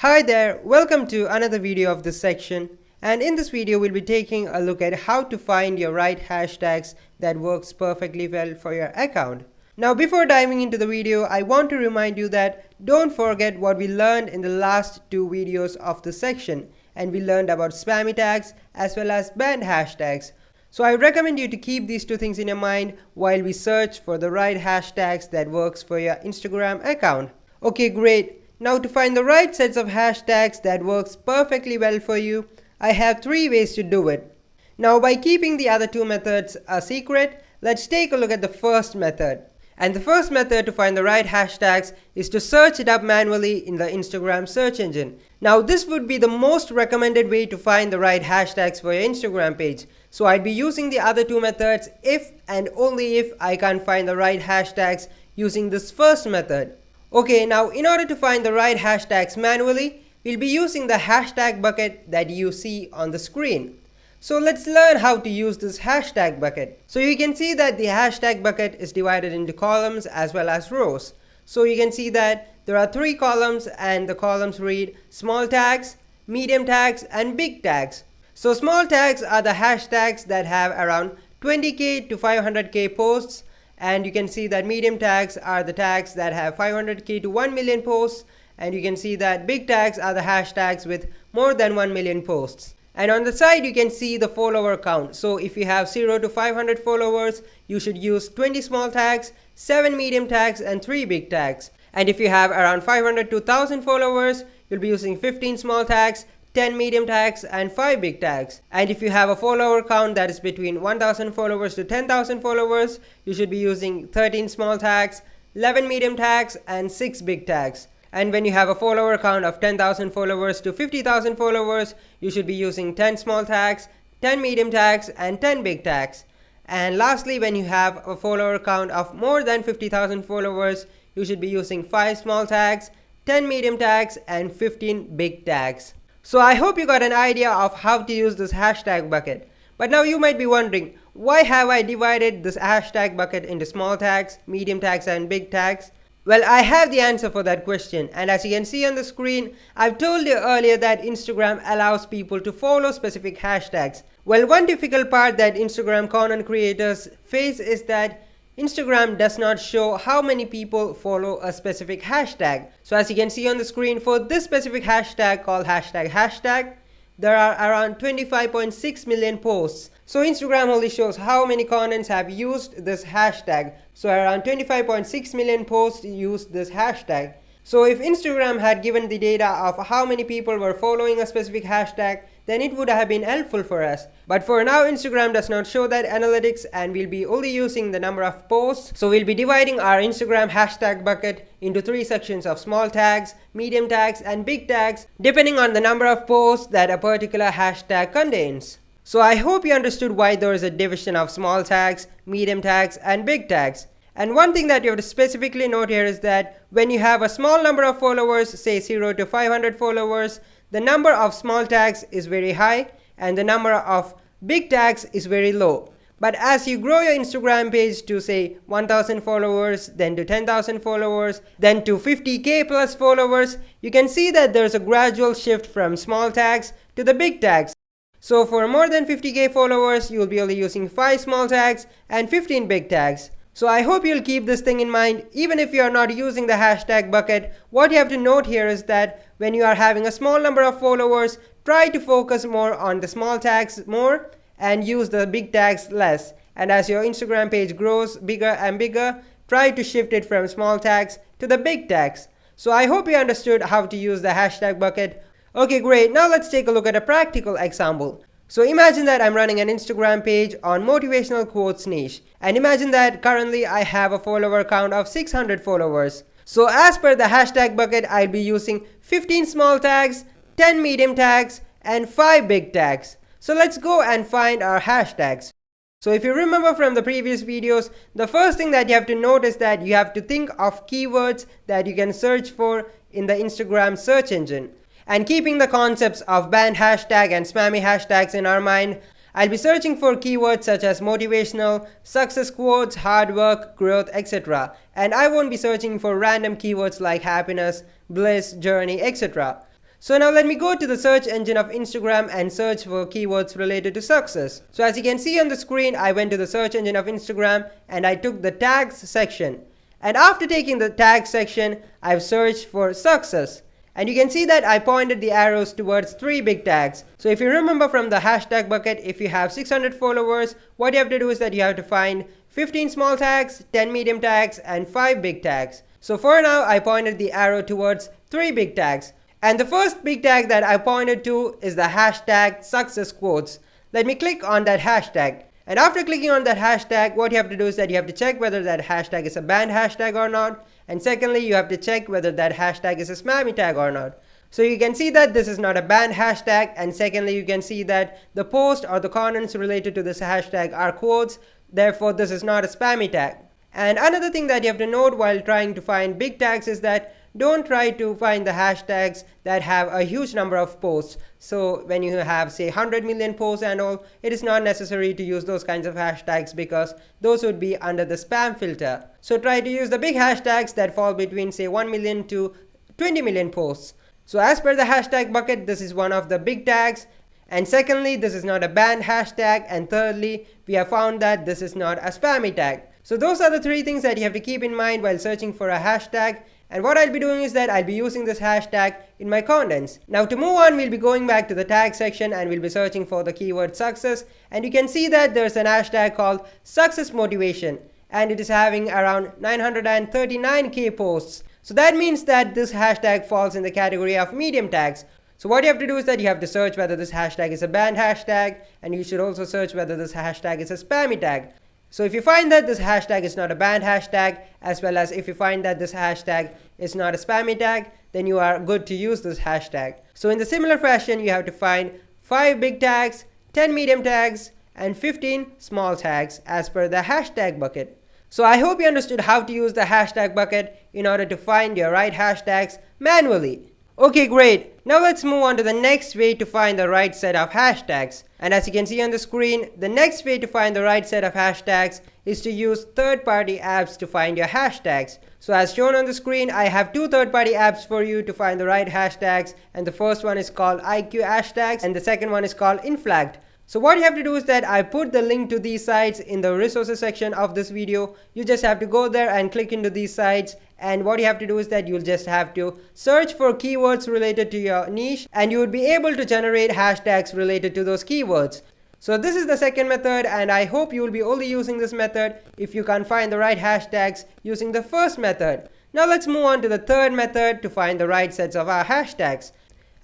Hi there, welcome to another video of this section, and in this video we'll be taking a look at how to find your right hashtags that works perfectly well for your account. Now before diving into the video, I want to remind you that don't forget what we learned in the last two videos of this section, and we learned about spammy tags as well as banned hashtags. So I recommend you to keep these two things in your mind while we search for the right hashtags that works for your Instagram account. Okay, great. Now to find the right sets of hashtags that works perfectly well for you, I have three ways to do it. Now by keeping the other two methods a secret, let's take a look at the first method. And the first method to find the right hashtags is to search it up manually in the Instagram search engine. Now this would be the most recommended way to find the right hashtags for your Instagram page. So I'd be using the other two methods if and only if I can't find the right hashtags using this first method. Okay, now in order to find the right hashtags manually, we'll be using the hashtag bucket that you see on the screen. So let's learn how to use this hashtag bucket. So you can see that the hashtag bucket is divided into columns as well as rows. So you can see that there are three columns and the columns read small tags, medium tags and big tags. So small tags are the hashtags that have around 20k to 500k posts. And you can see that medium tags are the tags that have 500k to 1 million posts. And you can see that big tags are the hashtags with more than 1 million posts. And on the side you can see the follower count. So if you have 0 to 500 followers, you should use 20 small tags, 7 medium tags and 3 big tags. And if you have around 500 to 1000 followers, you'll be using 15 small tags, 10 medium tags and 5 big tags. And if you have a follower count that is between 1000 followers to 10,000 followers, you should be using 13 small tags, 11 medium tags and 6 big tags. And when you have a follower count of 10,000 followers to 50,000 followers, you should be using 10 small tags, 10 medium tags and 10 big tags. And lastly, when you have a follower count of more than 50,000 followers, you should be using 5 small tags, 10 medium tags and 15 big tags. So I hope you got an idea of how to use this hashtag bucket. But now you might be wondering, why have I divided this hashtag bucket into small tags, medium tags and big tags? Well, I have the answer for that question, and as you can see on the screen, I've told you earlier that Instagram allows people to follow specific hashtags. Well, one difficult part that Instagram content creators face is that Instagram does not show how many people follow a specific hashtag. So as you can see on the screen, for this specific hashtag called hashtag, there are around 25.6 million posts. So Instagram only shows how many contents have used this hashtag. So around 25.6 million posts used this hashtag. So if Instagram had given the data of how many people were following a specific hashtag, then it would have been helpful for us. But for now, Instagram does not show that analytics and we'll be only using the number of posts. So we'll be dividing our Instagram hashtag bucket into three sections of small tags, medium tags and big tags, depending on the number of posts that a particular hashtag contains. So I hope you understood why there is a division of small tags, medium tags and big tags. And one thing that you have to specifically note here is that when you have a small number of followers, say 0 to 500 followers, the number of small tags is very high and the number of big tags is very low. But as you grow your Instagram page to say 1000 followers, then to 10,000 followers, then to 50k plus followers, you can see that there's a gradual shift from small tags to the big tags. So for more than 50k followers, you'll be only using 5 small tags and 15 big tags. So I hope you'll keep this thing in mind. Even if you are not using the hashtag bucket, what you have to note here is that when you are having a small number of followers, try to focus more on the small tags more and use the big tags less. And as your Instagram page grows bigger and bigger, try to shift it from small tags to the big tags. So I hope you understood how to use the hashtag bucket. Okay, great. Now let's take a look at a practical example. So imagine that I'm running an Instagram page on motivational quotes niche. And imagine that currently I have a follower count of 600 followers. So as per the hashtag bucket, I'll be using 15 small tags, 10 medium tags, and 5 big tags. So let's go and find our hashtags. So if you remember from the previous videos, the first thing that you have to note is that you have to think of keywords that you can search for in the Instagram search engine. And keeping the concepts of banned hashtag and spammy hashtags in our mind, I'll be searching for keywords such as motivational, success quotes, hard work, growth, etc. And I won't be searching for random keywords like happiness, bliss, journey, etc. So now let me go to the search engine of Instagram and search for keywords related to success. So as you can see on the screen, I went to the search engine of Instagram and I took the tags section. And after taking the tags section, I've searched for success. And you can see that I pointed the arrows towards 3 big tags. So if you remember from the hashtag bucket, if you have 600 followers, what you have to do is that you have to find 15 small tags, 10 medium tags, and 5 big tags. So for now, I pointed the arrow towards 3 big tags. And the first big tag that I pointed to is the hashtag success quotes. Let me click on that hashtag. And after clicking on that hashtag, what you have to do is that you have to check whether that hashtag is a banned hashtag or not. And secondly, you have to check whether that hashtag is a spammy tag or not. So you can see that this is not a banned hashtag. And secondly, you can see that the post or the comments related to this hashtag are quotes. Therefore, this is not a spammy tag. And another thing that you have to note while trying to find big tags is that don't try to find the hashtags that have a huge number of posts. So when you have say 100 million posts and all, it is not necessary to use those kinds of hashtags because those would be under the spam filter. So try to use the big hashtags that fall between say 1 million to 20 million posts. So as per the hashtag bucket, this is one of the big tags. And secondly, this is not a banned hashtag. And thirdly, we have found that this is not a spammy tag. So those are the 3 things that you have to keep in mind while searching for a hashtag. And what I'll be doing is that I'll be using this hashtag in my contents. Now to move on, we'll be going back to the tag section and we'll be searching for the keyword success. And you can see that there's an hashtag called success motivation. And it is having around 939k posts. So that means that this hashtag falls in the category of medium tags. So what you have to do is that you have to search whether this hashtag is a banned hashtag. And you should also search whether this hashtag is a spammy tag. So if you find that this hashtag is not a banned hashtag, as well as if you find that this hashtag is not a spammy tag, then you are good to use this hashtag. So in the similar fashion, you have to find 5 big tags, 10 medium tags, and 15 small tags as per the hashtag bucket. So I hope you understood how to use the hashtag bucket in order to find your right hashtags manually. Okay, great. Now let's move on to the next way to find the right set of hashtags. And as you can see on the screen, the next way to find the right set of hashtags is to use third-party apps to find your hashtags. So as shown on the screen, I have 2 third-party apps for you to find the right hashtags. And the first one is called IQ Hashtags and the second one is called Inflagged. So what you have to do is that I put the link to these sites in the resources section of this video. You just have to go there and click into these sites. And what you have to do is that you'll just have to search for keywords related to your niche and you would be able to generate hashtags related to those keywords. So this is the second method and I hope you will be only using this method if you can find the right hashtags using the first method. Now let's move on to the third method to find the right sets of our hashtags.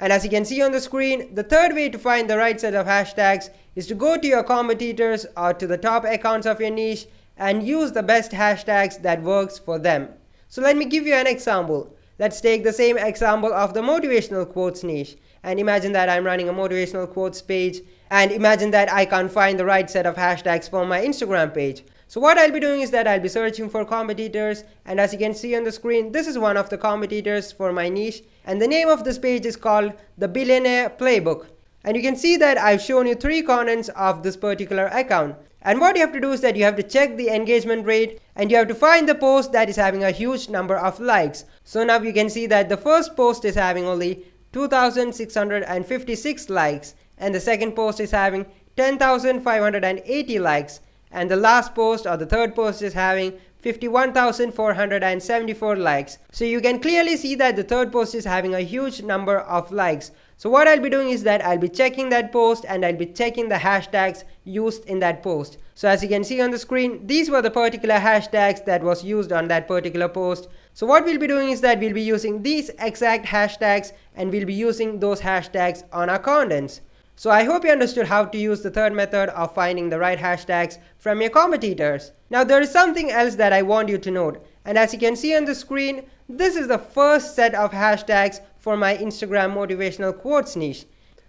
And as you can see on the screen, the third way to find the right set of hashtags is to go to your competitors or to the top accounts of your niche and use the best hashtags that works for them. So let me give you an example. Let's take the same example of the motivational quotes niche. And imagine that I'm running a motivational quotes page. And imagine that I can't find the right set of hashtags for my Instagram page. So what I'll be doing is that I'll be searching for competitors. And as you can see on the screen, this is one of the competitors for my niche. And the name of this page is called the Billionaire Playbook. And you can see that I've shown you 3 contents of this particular account. And what you have to do is that you have to check the engagement rate and you have to find the post that is having a huge number of likes. So now you can see that the first post is having only 2,656 likes and the second post is having 10,580 likes and the last post or the third post is having 51,474 likes. So you can clearly see that the third post is having a huge number of likes. So what I'll be doing is that I'll be checking that post and I'll be checking the hashtags used in that post. So as you can see on the screen, these were the particular hashtags that was used on that particular post. So what we'll be doing is that we'll be using these exact hashtags and we'll be using those hashtags on our contents. So I hope you understood how to use the third method of finding the right hashtags from your competitors. Now there is something else that I want you to note. And as you can see on the screen, this is the first set of hashtags for my Instagram motivational quotes niche.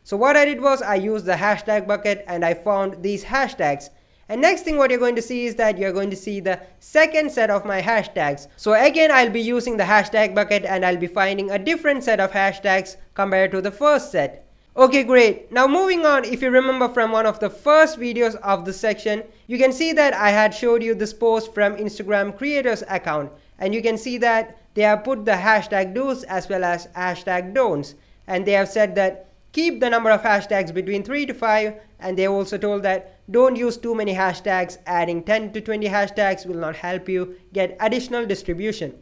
So what I did was I used the hashtag bucket and I found these hashtags. And next thing what you're going to see is that you're going to see the second set of my hashtags. So again, I'll be using the hashtag bucket and I'll be finding a different set of hashtags compared to the first set. Okay, great. Now moving on, if you remember from one of the first videos of this section, you can see that I had showed you this post from Instagram creators account. And you can see that they have put the hashtag do's as well as hashtag don'ts. and they have said that keep the number of hashtags between 3 to 5, and they also told that don't use too many hashtags. Adding 10 to 20 hashtags will not help you get additional distribution.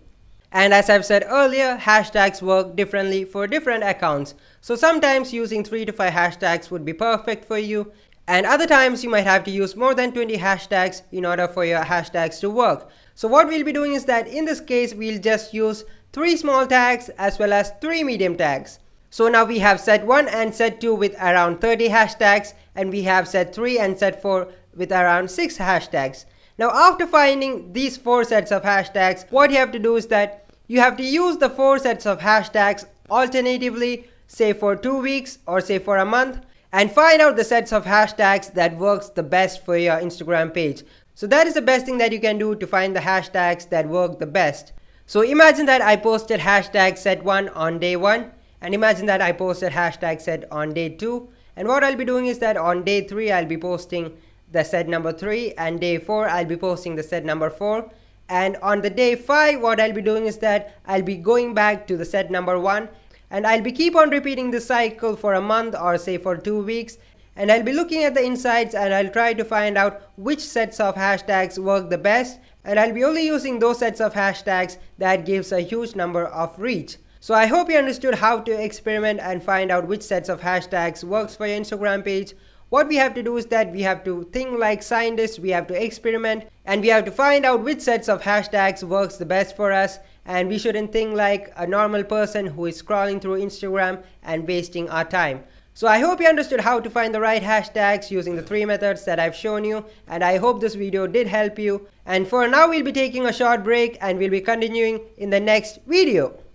And as I've said earlier, hashtags work differently for different accounts. So sometimes using 3 to 5 hashtags would be perfect for you, and other times you might have to use more than 20 hashtags in order for your hashtags to work. So what we'll be doing is that in this case, we'll just use 3 small tags as well as 3 medium tags. So now we have set 1 and set 2 with around 30 hashtags, and we have set 3 and set 4 with around 6 hashtags. Now after finding these 4 sets of hashtags, what you have to do is that you have to use the 4 sets of hashtags alternatively, say for 2 weeks or say for a month, and find out the sets of hashtags that works the best for your Instagram page. So that is the best thing that you can do to find the hashtags that work the best. So imagine that I posted hashtag set 1 on day 1, and imagine that I posted hashtag set on day 2, and what I'll be doing is that on day 3 I'll be posting the set number 3, and day 4 I'll be posting the set number 4, and on the day 5 what I'll be doing is that I'll be going back to the set number 1, and I'll be keep on repeating this cycle for a month or say for 2 weeks, and I'll be looking at the insights and I'll try to find out which sets of hashtags work the best, and I'll be only using those sets of hashtags that gives a huge number of reach. So I hope you understood how to experiment and find out which sets of hashtags works for your Instagram page. What we have to do is that we have to think like scientists, we have to experiment, and we have to find out which sets of hashtags works the best for us, and we shouldn't think like a normal person who is scrolling through Instagram and wasting our time. So I hope you understood how to find the right hashtags using the 3 methods that I've shown you, and I hope this video did help you. And for now we'll be taking a short break and we'll be continuing in the next video.